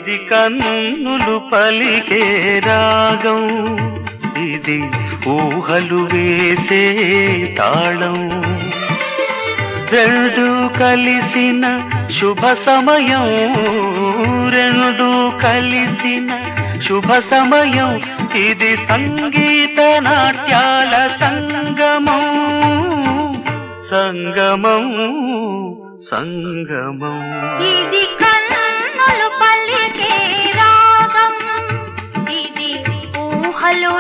ఇది కన్నులు పలికే రాగం, ఇది ఊహలు వేసే తాళం. రెండు కలిసిన శుభ సమయం, రెండు కలిసిన శుభ సమయం. ఇది సంగీత నాట్యాల సంగమం, సంగమం, సంగమం. ఇది కన్నులు పలికే రాగం, ఇది ఊహలు